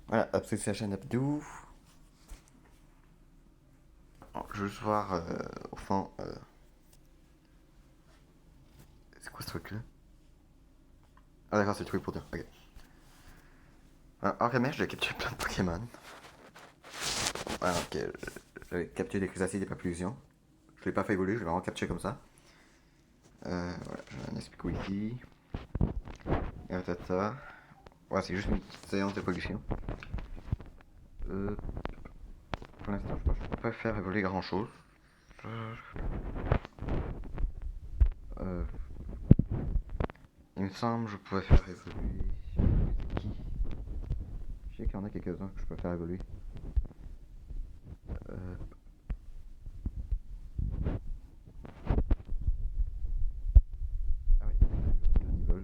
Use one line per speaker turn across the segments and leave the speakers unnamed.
Voilà, hop, c'est la chaîne Abdou. Je veux juste voir au fond. C'est quoi ce truc là? Ah, d'accord, c'est le truc pour dire. Ok. En revanche, j'ai capturé plein de Pokémon. Voilà, ok. J'avais capturé des crustacés, des papillusions. Je l'ai pas fait évoluer, je l'ai vraiment capturé comme ça. Voilà, j'ai un Espiquiti. Un Tata. Ouais, c'est juste une petite séance d'évolution. Euh, pour l'instant, je peux pas faire évoluer grand chose. Euh, il me semble que je pouvais faire évoluer. Qui? Je sais qu'il y en a quelques-uns que je peux faire évoluer. Euh, ah oui, Carnivore.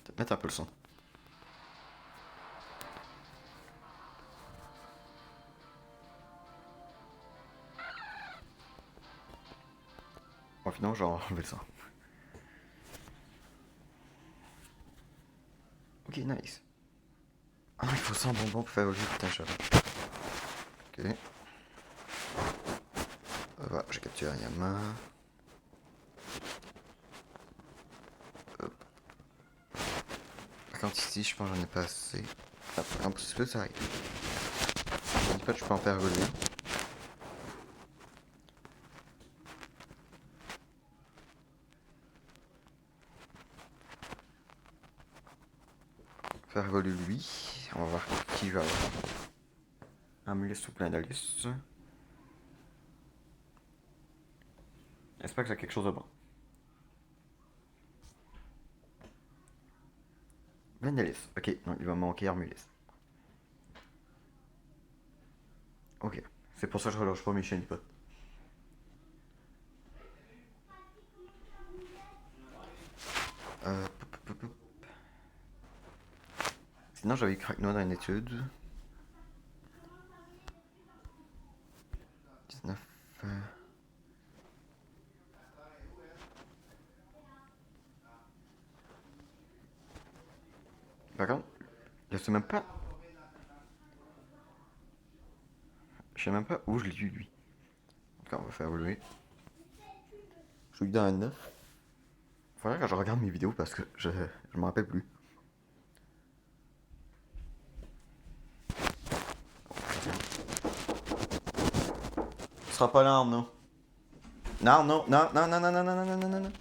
Peut-être mettre un peu le son. Bon, finalement, j'ai enlevé le son. Ok, nice. Ah non, il faut 100 bonbons pour faire évoluer. Putain, je... Ok. Voilà, j'ai capturé un Yama. Hop. Par contre, ici, je pense que j'en ai pas assez. Ah, un petit peu, ça arrive. Je dis pas que je peux en faire évoluer. Faire évoluer lui. On va voir qui va avoir. Amulis ou Planalus. J'espère que c'est quelque chose de bon. Planelis. Ok, non, il va manquer Armulis. Ok. C'est pour ça que je relâche pas mes chiens potes. Pop, pop, pop. Sinon, j'avais écrit noix dans une étude. 19. Par contre, je sais même pas. Je sais même pas où je l'ai eu lui. Donc on va faire évoluer. Je l'ai eu dans un 9. Faudrait que je regarde mes vidéos parce que je m'en rappelle plus. Ce sera pas l'arme, non. Non, non, non, non, non, non, non, non, non, non, non, non.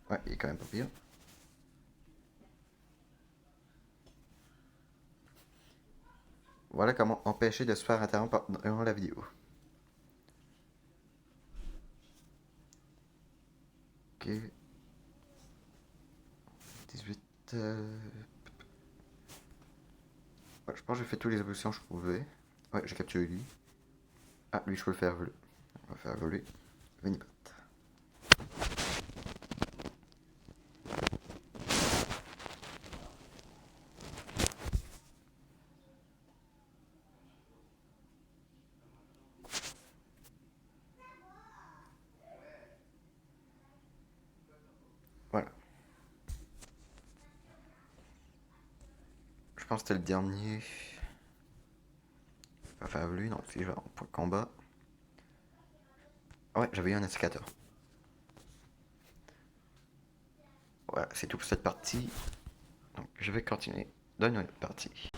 Ouais, il est quand même pas pire. Voilà comment empêcher de se faire interrompre durant la vidéo. Ok. 18. Ouais, je pense que j'ai fait toutes les évolutions que je pouvais. Ouais, j'ai capturé lui. Ah, lui, je peux le faire évoluer. On va faire évoluer. Venipat. Voilà. Je pense que c'était le dernier. On va faire évoluer. Non, c'est genre point de combat. Ouais, j'avais eu un indicateur. Voilà, c'est tout pour cette partie. Donc, je vais continuer dans une autre partie.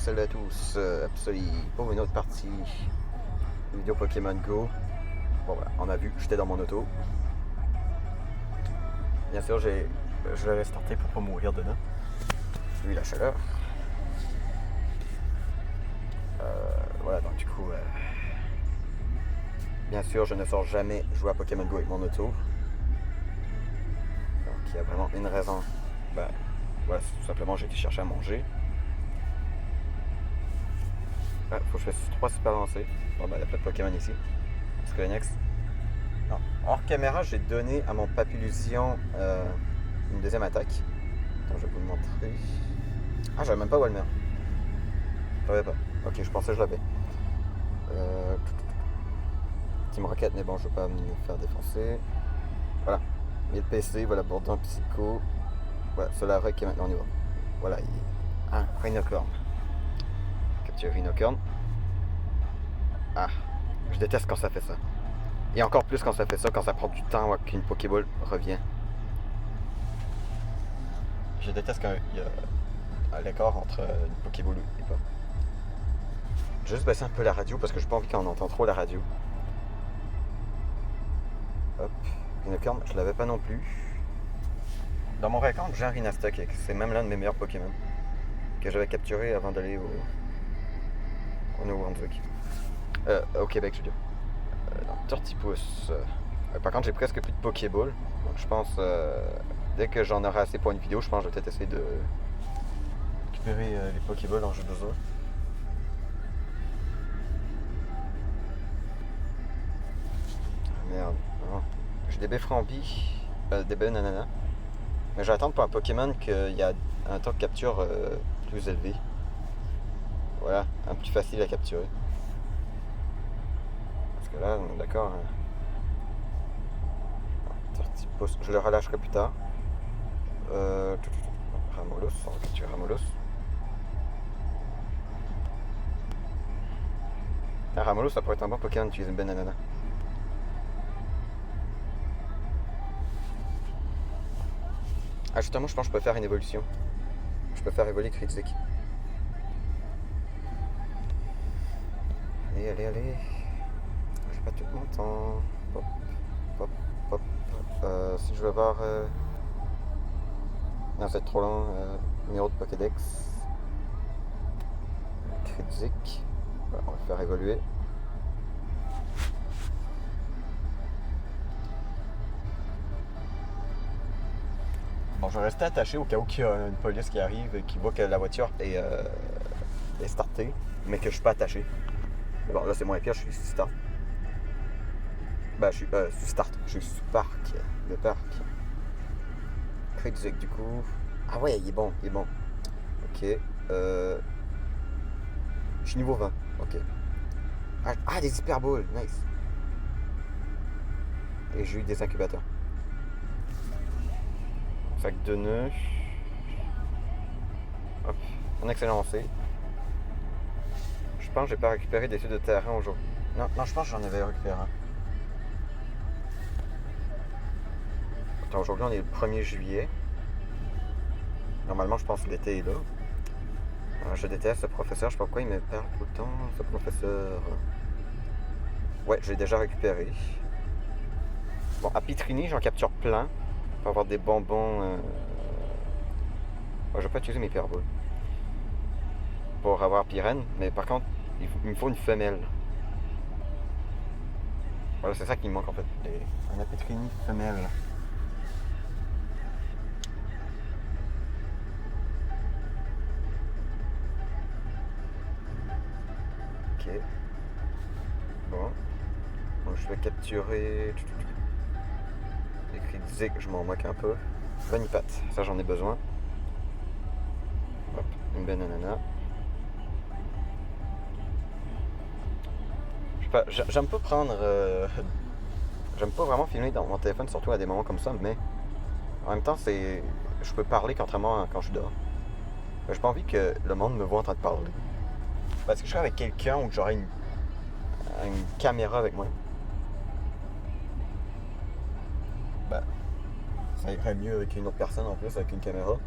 salut à tous, Absoli pour une autre partie de vidéo Pokémon Go. Bon voilà, on a vu, j'étais dans mon auto. Bien sûr, je l'ai restarté pour pas mourir dedans, vu la chaleur. Voilà, donc du coup, bien sûr, je ne sors jamais jouer à Pokémon Go avec mon auto. Donc il y a vraiment une raison. Ben, voilà, tout simplement, j'ai été chercher à manger. Ah, faut que je fasse 3 super lancers. Bon, ben, il n'y a pas de Pokémon ici. Parce que next. Non. Hors caméra, j'ai donné à mon Papillusion une deuxième attaque. Attends, je vais vous le montrer. Ah, j'avais même pas Walmer. Je l'avais pas. Ok, je pensais que je l'avais. Team Rocket, mais bon, je veux pas me faire défoncer. Voilà. 1000 PC, voilà, Bourdon, Psycho. Voilà, Solaire qui est maintenant au niveau. Voilà, il... Ah, Rhinocorn. Capture Rhinocorn. Ah, je déteste quand ça fait ça. Et encore plus quand ça fait ça, quand ça prend du temps qu'une Pokéball revient. Je déteste quand il y a l'écart entre une Pokéball et pas. Je vais juste baisser un peu la radio parce que j'ai pas envie qu'on entende trop la radio. Hop, Rhinocorn, je l'avais pas non plus. Dans mon récompte, j'ai un Rhinastok, c'est même l'un de mes meilleurs Pokémon que j'avais capturé avant d'aller au Nouveau-Brunswick. Au Québec, je veux dire. Tortipousse. Par contre, j'ai presque plus de Pokéball. Donc, je pense, dès que j'en aurai assez pour une vidéo, je pense que je vais peut-être essayer de récupérer les Pokéballs en jeu de jeu. Merde. Oh. J'ai des Befframbi, des Banananas. Mais je vais attendre pour un Pokémon qu'il y a un temps de capture plus élevé. Voilà, un plus facile à capturer. Parce que là, on est d'accord. Tortipousse, je le relâcherai plus tard. Ramolus, on va capturer Ramolus. Un Ramolus, ça pourrait être un bon Pokémon d'utiliser une Bananana. Ah, justement, je pense que je peux faire une évolution. Je peux faire évoluer Critique. Allez, allez, allez. J'ai pas tout mon temps. Pop, pop, pop. Si je veux voir... Non, c'est trop long. Numéro de Pokédex. Critique. Voilà, on va le faire évoluer. Bon, je vais rester attaché au cas où il y a une police qui arrive et qui voit que la voiture est startée, mais que je suis pas attaché. Mais bon, là c'est moins pire, je suis sous start. Ben, je suis sous start, je suis sous parc. Le parc. Critique du coup. Ah ouais, il est bon, il est bon. Ok. Je suis niveau 20. Ok. Ah, des hyperballs, nice. Et j'ai eu des incubateurs. Fait que 2 nœuds. Hop, un excellent lancé. Je pense que j'ai pas récupéré des études de terrain aujourd'hui. Non, je pense que j'en avais récupéré un. Attends, aujourd'hui on est le 1er juillet. Normalement, je pense que l'été est là. Je déteste ce professeur, je sais pas pourquoi il me perd tout le temps, ce professeur. Ouais, j'ai déjà récupéré. Bon, à Pitrini, j'en capture plein. Pour avoir des bonbons. Je vais pas utiliser mes Hyperballs pour avoir Pyrène, mais par contre, il me faut une femelle. Voilà, c'est ça qui me manque en fait. Un Apitrini femelle. Ok. Bon. Donc je vais capturer. Les critiques, je m'en moque un peu. Vanipat, ça j'en ai besoin. Hop, une bananana. Je sais pas, j'aime pas prendre. J'aime pas vraiment filmer dans mon téléphone, surtout à des moments comme ça, mais en même temps, c'est. Je peux parler contrairement à quand je suis dehors. J'ai pas envie que le monde me voit en train de parler. Parce que je serais avec quelqu'un ou que j'aurais une caméra avec moi. Ben, ça irait mieux avec une autre personne en plus, avec une caméra.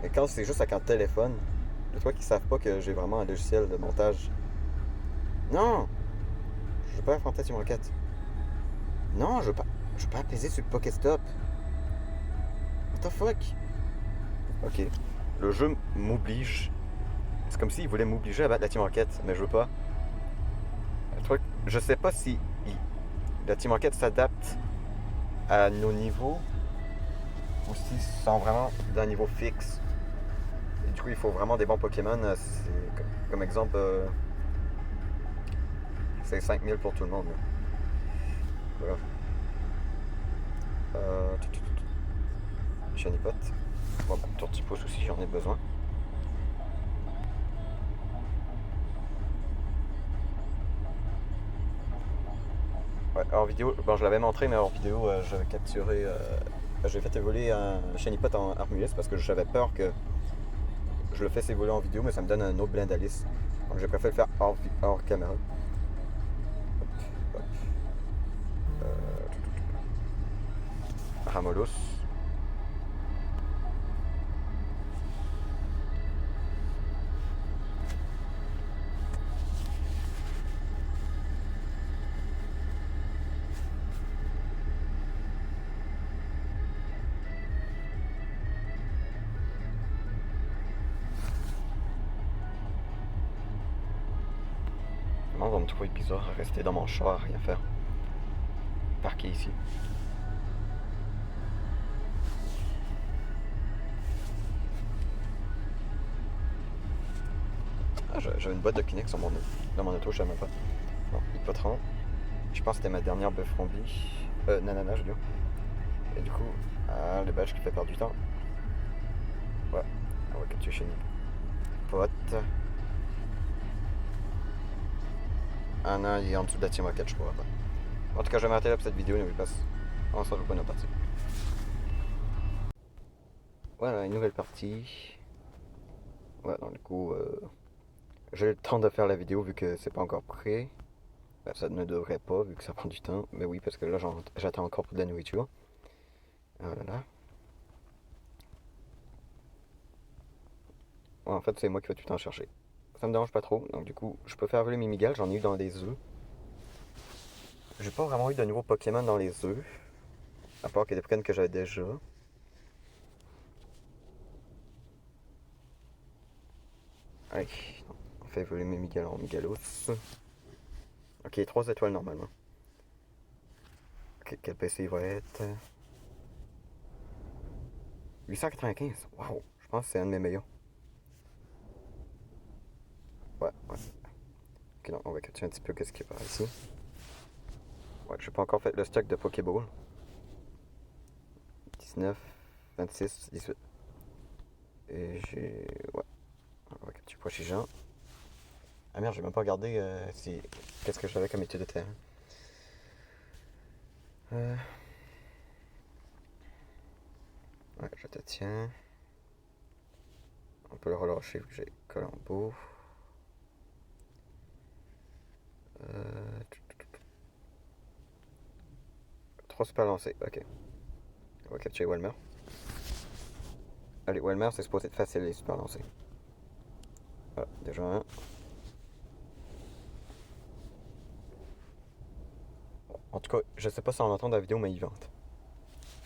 Et quand c'est juste avec un téléphone, Les toi qui savent pas que j'ai vraiment un logiciel de montage. Non! Je veux pas affronter Team Rocket. Non, je veux pas apaiser sur le Pokéstop. What the fuck? Ok. Le jeu m'oblige. C'est comme s'il voulait m'obliger à battre la Team Rocket, mais je veux pas. Le truc, je sais pas si la Team Rocket s'adapte à nos niveaux ou s'ils sont vraiment d'un niveau fixe. Et du coup, il faut vraiment des bons Pokémon. Comme exemple, c'est 5000 pour tout le monde. Là. Voilà. Shiny Pot. Bon, Tortipousse aussi, j'en ai besoin. Ouais, en vidéo, bon, je l'avais montré, mais en vidéo, j'avais capturé. J'ai fait évoluer un Shiny Pot en Armulus parce que j'avais peur que je le fasse évoluer en vidéo, mais ça me donne un autre Blindalice. Donc j'ai préféré le faire hors caméra. Hop. Ramolus. Le monde va me trouver bizarre à rester dans mon char à rien faire. Parqué ici. Ah, j'avais une boîte de Kleenex dans mon auto, je savais même pas. Bon, Hippotron. Je pense que c'était ma dernière bœuf rombie. Nanana, je veux dire. Et du coup, le badge qui fait perdre du temps. Ouais, on va capturer chez nous. Pote. Ah non, il est en dessous de la Team Rocket, je pourrais pas. En tout cas, je vais m'arrêter là pour cette vidéo, n'oublie pas. On se retrouve pour une autre partie. Voilà, une nouvelle partie. Ouais, donc du coup, j'ai le temps de faire la vidéo vu que c'est pas encore prêt. Ben, ça ne devrait pas vu que ça prend du temps. Mais oui, parce que là, j'attends encore pour de la nourriture. Oh là là. Ouais, en fait, c'est moi qui vais tout le temps chercher. Ça me dérange pas trop. Donc du coup, je peux faire voler mes migales. J'en ai eu dans des œufs. J'ai pas vraiment eu de nouveaux Pokémon dans les œufs. À part que des Pokémon que j'avais déjà. Allez, on fait évoluer mes Migales en Migalos. Ok, 3 étoiles normalement. Ok, quel PC il va être 895. Waouh, je pense que c'est un de mes meilleurs. Ouais, ouais. Ok, donc on va capturer un petit peu qu'est-ce qu'il y a par ici. Ouais, j'ai pas encore fait le stock de Pokéball. 19, 26, 18. Et j'ai. Ouais, on va capturer prochain gens. Ah merde, j'ai même pas regardé qu'est-ce que j'avais comme étude de terrain. Ouais, je te tiens. On peut le relâcher vu que j'ai Colombo. Euh, 3 super lancés, ok. On va capturer Walmer. Allez, Walmer, c'est supposé être facile les super lancés. Ah, déjà un. En tout cas, je sais pas si on entend la vidéo, mais il vente.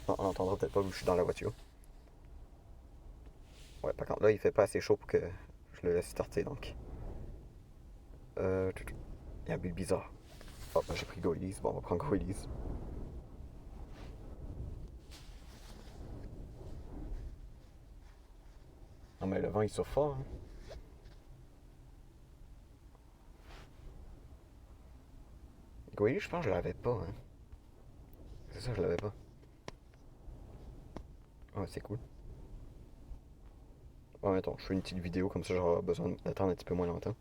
Non, on entendra peut-être pas vu que je suis dans la voiture. Ouais, par contre, là, il fait pas assez chaud pour que je le laisse starter, donc. Il y a un bulle bizarre. Oh, ben j'ai pris Goilies. Bon, on va prendre Goilies. Non, mais le vent, il souffle fort, hein. Goilies, je pense que je l'avais pas, hein. C'est ça, je l'avais pas. Ouais, c'est cool. Ouais, attends, je fais une petite vidéo, comme ça, j'aurai besoin d'attendre un petit peu moins longtemps.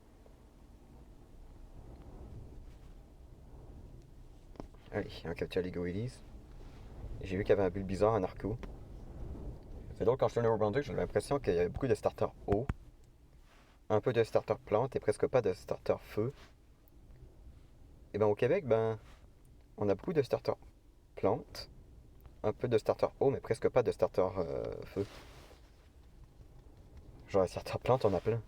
Allez, on capture les Goilies. J'ai vu qu'il y avait un bulle bizarre en Arco. C'est drôle, quand je suis au Nouveau-Brunswick, j'ai l'impression qu'il y a beaucoup de starters eau, un peu de starters plantes et presque pas de starters feu. Et ben au Québec, ben, on a beaucoup de starters plantes, un peu de starters eau, mais presque pas de starters feu. Genre, certaines plantes, on a plein.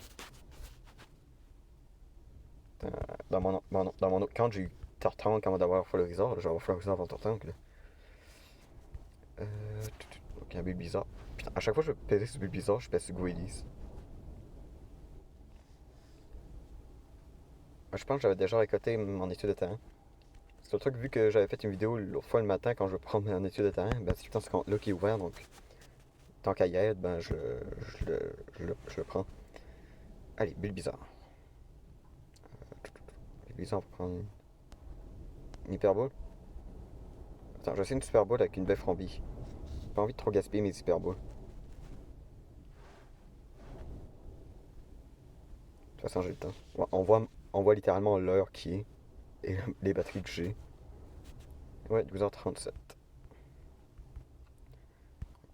Dans mon autre compte, j'ai eu Tartank avant d'avoir Florizard. Je vais avoir Florizard avant Tartank. Là. Donc, il y a un Bulbizarre. Putain, à chaque fois que je vais pèser sur Bulbizarre, je pèse sur Guilis. Je pense que j'avais déjà récolté mon étude de terrain. C'est le truc, vu que j'avais fait une vidéo l'autre fois le matin quand je veux prendre mon étude de terrain, ben c'est tout le temps ce compte-là qui est ouvert, donc tant qu'à y être, ben je le prends. Allez, Bulbizarre. Bulbizarre, on va prendre une Hyper Ball. Attends, je vais essayer une Super Ball avec une belle Frombie. J'ai pas envie de trop gaspiller mes Hyper Balls. De toute façon, j'ai le temps. On voit littéralement l'heure qui est et les batteries que j'ai. Ouais, 12h37.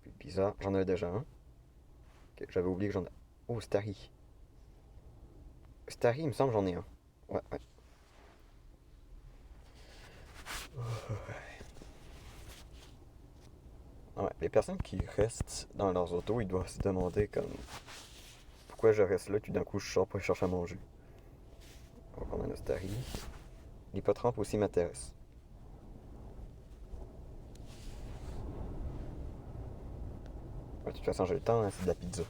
Bulbizarre, j'en avais déjà un. Ok, j'avais oublié que j'en ai. Oh, Starry. Starry, il me semble, j'en ai un. Ouais, ouais. Ouais, les personnes qui restent dans leurs autos, ils doivent se demander comme pourquoi je reste là, tout d'un coup je sors pour aller chercher à manger. On va prendre un Ostari. L'hippotrampe aussi m'intéresse. Ouais, de toute façon, j'ai le temps, hein, c'est de la pizza.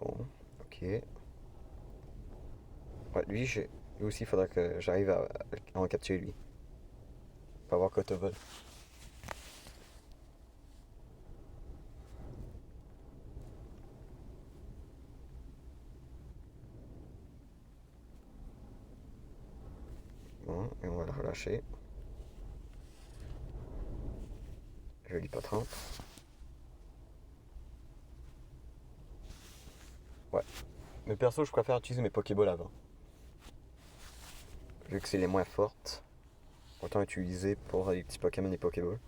Bon, ok. Ouais, lui aussi, il faudra que j'arrive à en capturer lui. Pour avoir Cotobol. Bon, et on va le relâcher. Je l'hippotrampe. Ouais. Mais perso, je préfère utiliser mes Pokéballs avant. Vu que c'est les moins fortes, autant utiliser pour les petits Pokémon et Pokéballs.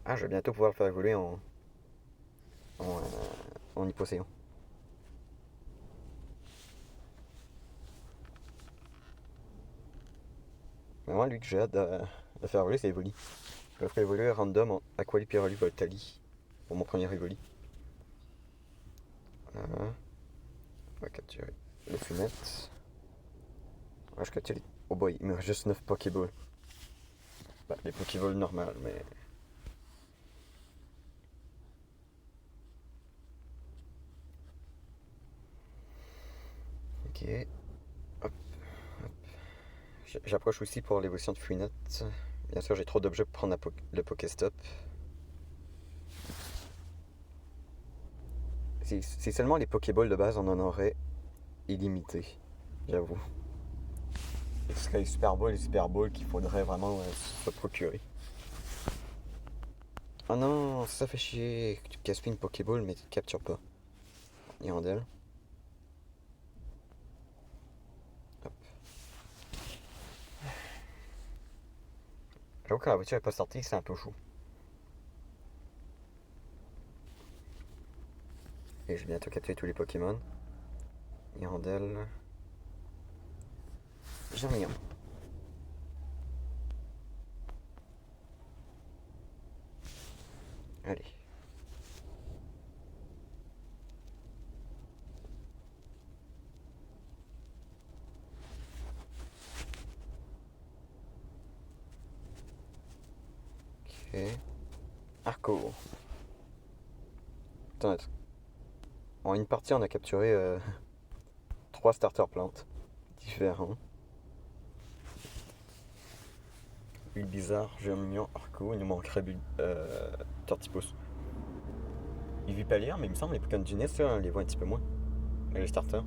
Ah, je vais bientôt pouvoir le faire évoluer en Hyposéon. Mais moi, lui que j'ai hâte de faire évoluer, c'est Evoli. Je le ferai évoluer random en Aquali, Pyroli, Voltali pour mon premier Evoli. Voilà. On va capturer le fumette. Ouais, je capture les. Oh boy, il me reste juste 9 Pokéballs. Bah, les Pokéballs normales, mais. Ok. Hop, hop. J'approche aussi pour l'évolution de Fouinette. Bien sûr, j'ai trop d'objets pour prendre le Pokéstop. Si seulement les Pokéballs de base, on en aurait illimité. J'avoue. Et ce serait les Super Balls qu'il faudrait vraiment se procurer. Oh non, ça fait chier. Tu gaspilles une Pokéball, mais tu ne captures pas. Hirondelle. Hop. J'avoue que la voiture n'est pas sortie, c'est un peu chaud. Et je vais bientôt capturer tous les Pokémon. Hirondelle. Germignon. Allez. Ok. Arco. Attends, en une partie, on a capturé 3 starter plantes différents. Bulbizarre, Germignon, Arco. Il nous manquerait Tortipus. Il vit pas lire, mais il me semble les Pokémon du NES, on les voit un petit peu moins. Et les starters.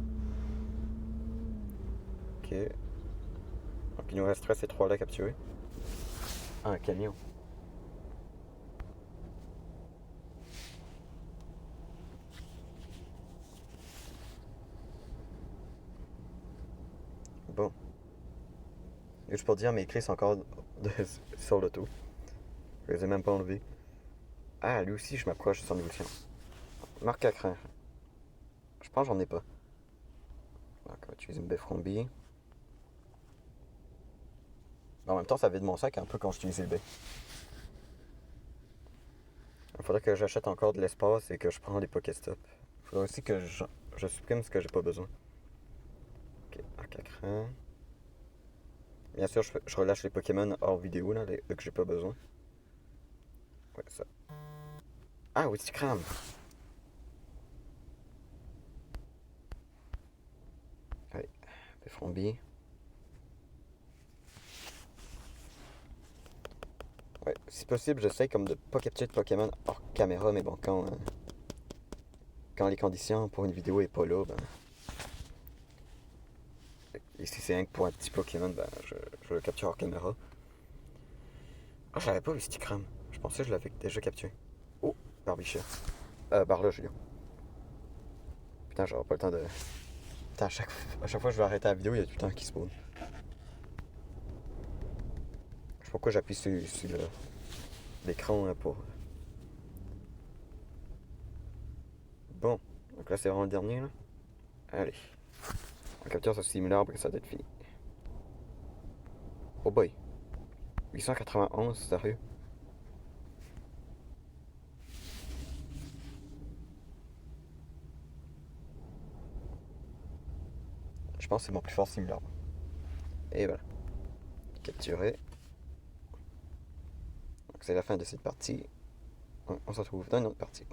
Ok. Donc il nous resterait ces 3 là à capturer. Ah, un camion. Bon. Juste pour dire, mes clés sont encore sur l'auto. Je les ai même pas enlevées. Ah, lui aussi, je m'approche de son évolution. Marque à craindre. Je pense que j'en ai pas. Donc, on va utiliser une Beffrombie. En même temps, ça vide mon sac un peu quand j'utilise le baie. Il faudrait que j'achète encore de l'espace et que je prends des Pokéstop. Il faudrait aussi que je supprime ce que j'ai pas besoin. Ok, arc à cran. Bien sûr, je relâche les Pokémon hors vidéo, là, que j'ai pas besoin. Ouais, ça. Ah oui, tu crames. Allez, Péfrombi. Ouais, si possible, j'essaie comme de pas capturer de Pokémon hors caméra, mais bon, quand les conditions pour une vidéo est pas là, ben. Et si c'est rien que pour un petit Pokémon, ben je le capture hors caméra. Ah, je l'avais pas vu Sticram. Je pensais que je l'avais déjà capturé. Oh, Barbichette. Par là, Julien. Putain, j'aurai pas le temps de. Putain, à chaque fois que je vais arrêter la vidéo, il y a tout le temps qui spawn. Je sais pas pourquoi j'appuie sur l'écran hein, pour. Bon, donc là c'est vraiment le dernier là. Allez. On capture ce simulaire après ça doit être fini. Oh boy. 891, sérieux. Je pense que c'est mon plus fort simulaire. Et voilà. Capturé. Donc c'est la fin de cette partie. On se retrouve dans une autre partie.